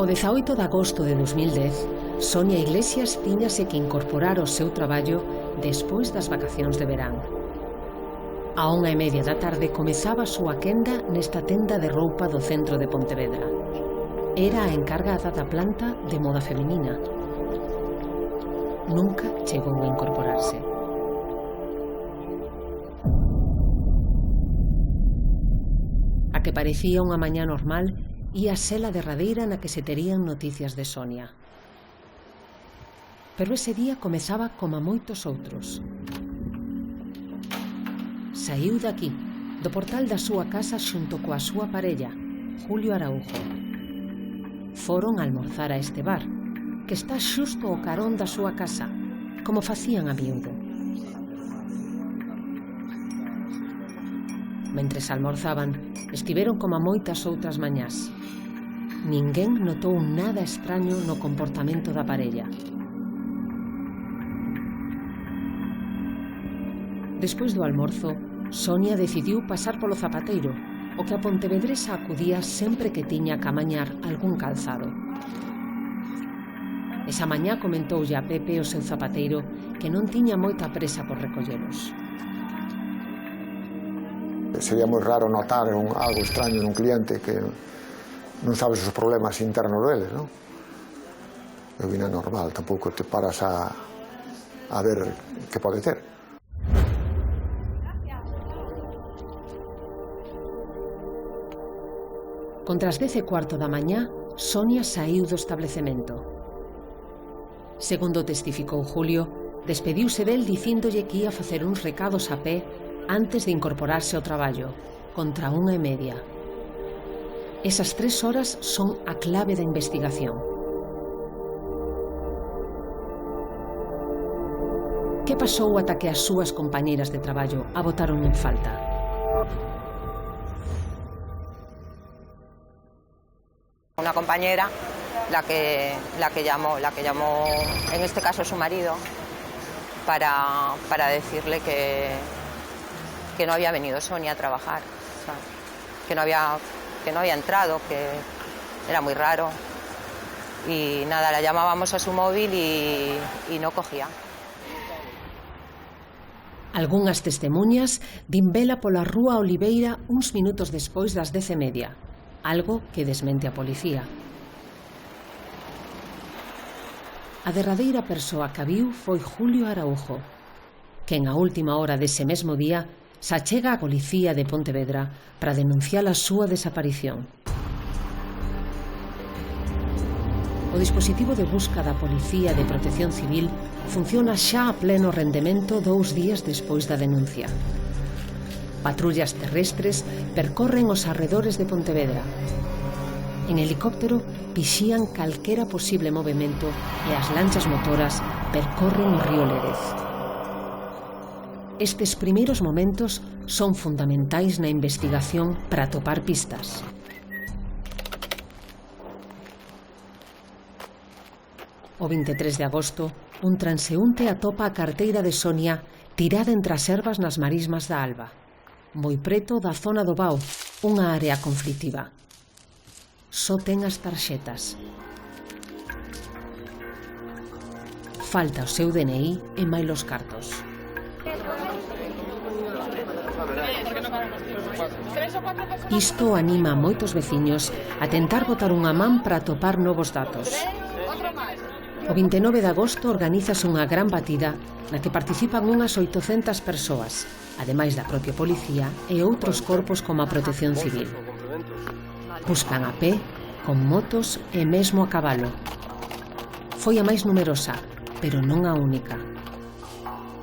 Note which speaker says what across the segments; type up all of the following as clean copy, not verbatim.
Speaker 1: O 18 de agosto de 2010, Sonia Iglesias tiñase que incorporar ao seu traballo despois das vacacións de verán. A 1:30 da tarde comezaba a súa quenda nesta tenda de roupa do centro de Pontevedra. Era a encargada da planta de moda feminina. Nunca chegou a incorporarse. A que parecía unha mañá normal ía ser a derradeira na que se terían noticias de Sonia. Pero ese día comezaba como moitos outros. Saíu daqui, do portal da súa casa xunto coa súa parella, Julio Araujo. Foron a almorzar a este bar, que está xusto ao carón da súa casa, como facían a miúdo. Mentres almorzaban, estiveron como moitas outras mañás. Ninguén notou nada extraño no comportamento da parella. Despois do almorzo, Sonia decidiu pasar polo zapateiro, o que a pontevedresa acudía sempre que tiña que amañar algún calzado. Esa mañá comentoulle a Pepe, o seu zapateiro, que non tiña moita presa por recollelos.
Speaker 2: Sería moi raro notar algo extraño nun cliente que non sabes os problemas internos deles, non? É bina normal, tampouco te paras a ver que pode ter.
Speaker 1: Contra as 10:15 da mañá, Sonia saíu do establecemento. Segundo testificou Julio, despediuse del dicíndolle que ía facer uns recados a pé antes de incorporarse ao traballo, contra 1:30. Esas 3 horas son a clave da investigación. Que pasou ata que as súas compañeiras de traballo a botaron en falta?
Speaker 3: Una compañera, la que llamó, en este caso su marido, para decirle que no había venido Sonia a trabajar, o sea, que no había entrado, que era muy raro. Y nada, la llamábamos a su móvil y no cogía.
Speaker 1: Algunhas testemuñas din vela pola rúa Oliveira uns minutos despois das 10:30, algo que desmente a policía. A derradeira persoa que a viu foi Julio Araujo, quen a última hora dese mesmo día se achega á policía de Pontevedra para denunciar a súa desaparición. O dispositivo de busca da Policía de Protección Civil funciona xa a pleno rendemento 2 días despois da denuncia. Patrullas terrestres percorren os arredores de Pontevedra. En helicóptero vixían calquera posible movimento e as lanchas motoras percorren o río Lérez. Estes primeiros momentos son fundamentais na investigación para atopar pistas. O 23 de agosto, un transeúnte atopa a carteira de Sonia tirada entre as ervas nas marismas da Alba, moi preto da zona do Bao, unha área conflitiva. Só ten as tarxetas. Falta o seu DNI e mailos cartos. Isto anima a moitos veciños a tentar botar unha man para atopar novos datos. O 29 de agosto organízase unha gran batida na que participan unhas 800 persoas, ademais da propia policía e outros corpos como a Protección Civil. Buscan a pé, con motos e mesmo a cabalo. Foi a máis numerosa, pero non a única.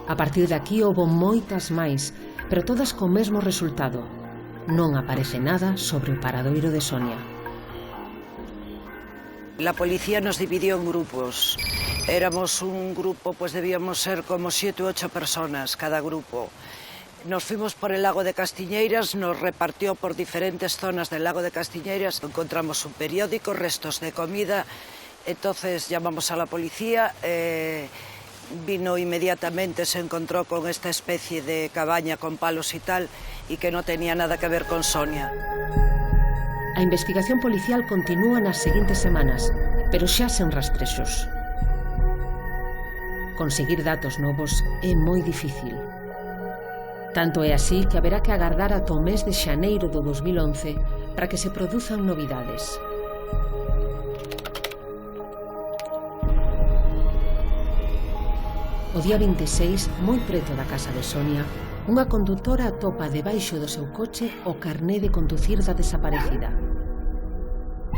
Speaker 1: A partir de aquí houbo moitas máis, pero todas co mesmo resultado. Non aparece nada sobre o paradoiro de Sonia.
Speaker 4: La policía nos dividió en grupos. Éramos un grupo, pues debíamos ser como 7 u 8 personas cada grupo. Nos fuimos por el lago de Castiñeiras, nos repartió por diferentes zonas del lago de Castiñeiras. Encontramos un periódico, restos de comida. Entonces llamamos a la policía. Vino inmediatamente, se encontró con esta especie de cabaña con palos y tal, y que no tenía nada que ver con Sonia.
Speaker 1: A investigación policial continúa nas seguintes semanas, pero xa sen rastrexos. Conseguir datos novos é moi difícil. Tanto é así que haberá que agardar ata o mes de xaneiro do 2011 para que se produzan novidades. O día 26, moi preto da casa de Sonia, unha condutora atopa debaixo do seu coche o carné de conducir da desaparecida.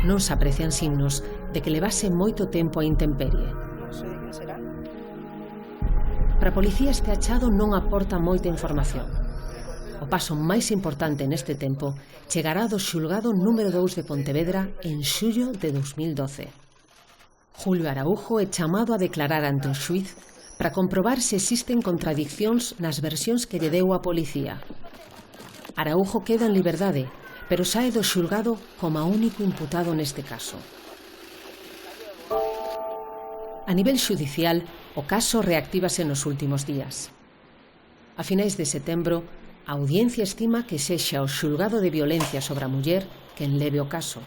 Speaker 1: Non se aprecian signos de que levase moito tempo a intemperie. Para a policía este achado non aporta moita información. O paso máis importante neste tempo chegará do xulgado número 2 de Pontevedra en xullo de 2012. Julio Araujo é chamado a declarar ante o xuíz para comprobar se existen contradiccións nas versións que lle deu a policía. Araujo queda en liberdade, pero sae do xulgado como único imputado neste caso. A nivel xudicial, o caso reactívase nos últimos días. A finais de setembro, a audiencia estima que sexa o xulgado de violencia sobre a muller quen leve o caso.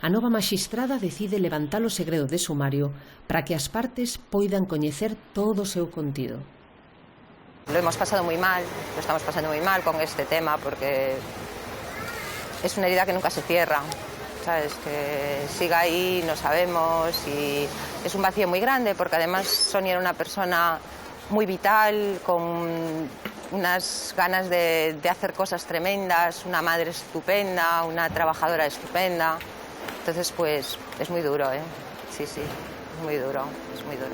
Speaker 1: A nova maxistrada decide levantar o segredo de sumario para que as partes poidan coñecer todo o seu contido.
Speaker 3: Lo hemos pasado muy mal, lo estamos pasando muy mal con este tema porque es una herida que nunca se cierra, ¿sabes? Que siga ahí, no sabemos, y es un vacío muy grande porque además Sonia era una persona muy vital, con unas ganas de hacer cosas tremendas, una madre estupenda, una trabajadora estupenda. Entonces, pues, es muy duro, ¿eh? Sí, sí, es muy duro, es muy duro.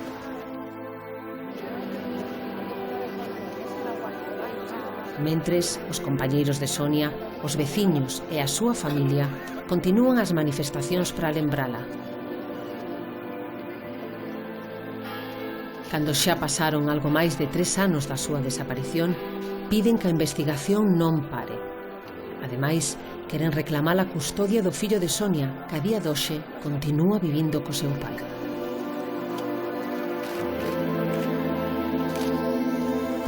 Speaker 1: Mentres, os compañeiros de Sonia, os veciños e a súa familia continúan as manifestacións para lembrala. Cando xa pasaron algo máis de 3 anos da súa desaparición, piden que a investigación non pare. Ademais, queren reclamar a custodia do fillo de Sonia, que a día doxe continúa vivindo co seu pai.